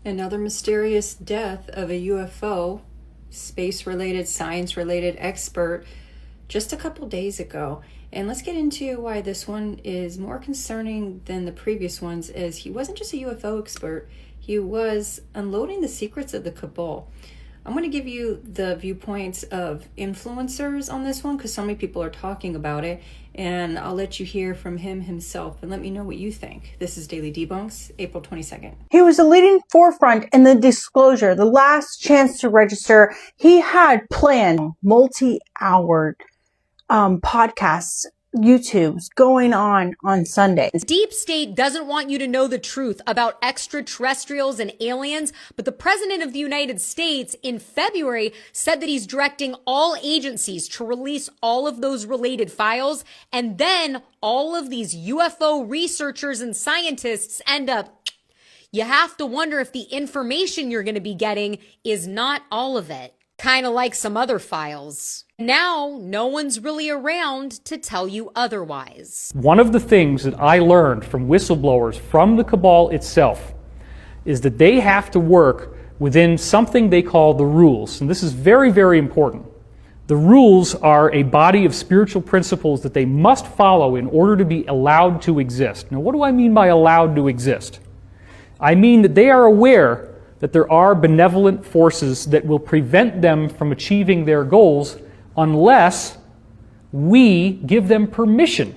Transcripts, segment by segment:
Another mysterious death of a UFO, space-related, science-related expert just a couple days ago. And let's get into why this one is more concerning than the previous ones, as he wasn't just a UFO expert, he was unloading the secrets of the cabal. I'm going to give you the viewpoints of influencers on this one because so many people are talking about it, and I'll let you hear from him himself and let me know what you think. This is Daily Debunks, April 22nd. He was a leading forefront in the disclosure, the last chance to register. He had planned multi-hour podcasts, YouTubes going on Sundays. Deep state doesn't want you to know the truth about extraterrestrials and aliens, but the president of the United States in February said that he's directing all agencies to release all of those related files, and then all of these UFO researchers and scientists end up. You have to wonder if the information you're going to be getting is not all of it. Kind of like some other files. Now, no one's really around to tell you otherwise. One of the things that I learned from whistleblowers from the cabal itself is that they have to work within something they call the rules. And this is very, very important. The rules are a body of spiritual principles that they must follow in order to be allowed to exist. Now, what do I mean by allowed to exist? I mean that they are aware that there are benevolent forces that will prevent them from achieving their goals unless we give them permission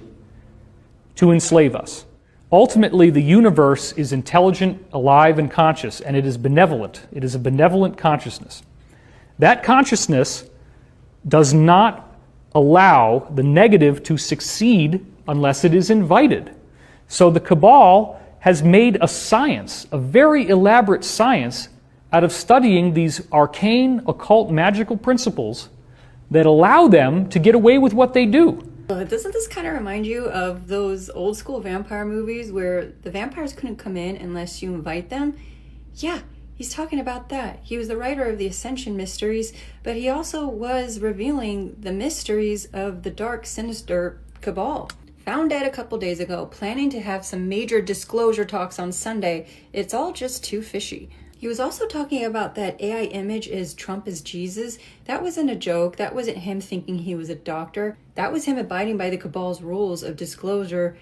to enslave us. Ultimately, the universe is intelligent, alive, and conscious, and it is benevolent. It is a benevolent consciousness. That consciousness does not allow the negative to succeed unless it is invited. So the cabal has made a science, a very elaborate science, out of studying these arcane, occult, magical principles that allow them to get away with what they do. Doesn't this kind of remind you of those old school vampire movies where the vampires couldn't come in unless you invite them? Yeah, he's talking about that. He was the writer of the Ascension Mysteries, but he also was revealing the mysteries of the dark, sinister cabal. Found dead a couple days ago, planning to have some major disclosure talks on Sunday. It's all just too fishy. He was also talking about that AI image is Trump is Jesus. That wasn't a joke. That wasn't him thinking he was a doctor. That was him abiding by the cabal's rules of disclosure,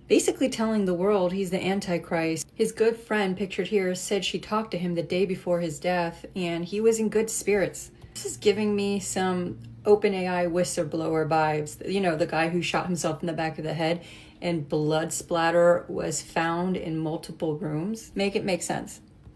basically telling the world he's the Antichrist. His good friend, pictured here, said she talked to him the day before his death, and he was in good spirits. This is giving me some OpenAI whistleblower vibes. You know, the guy who shot himself in the back of the head and blood splatter was found in multiple rooms. Make it make sense.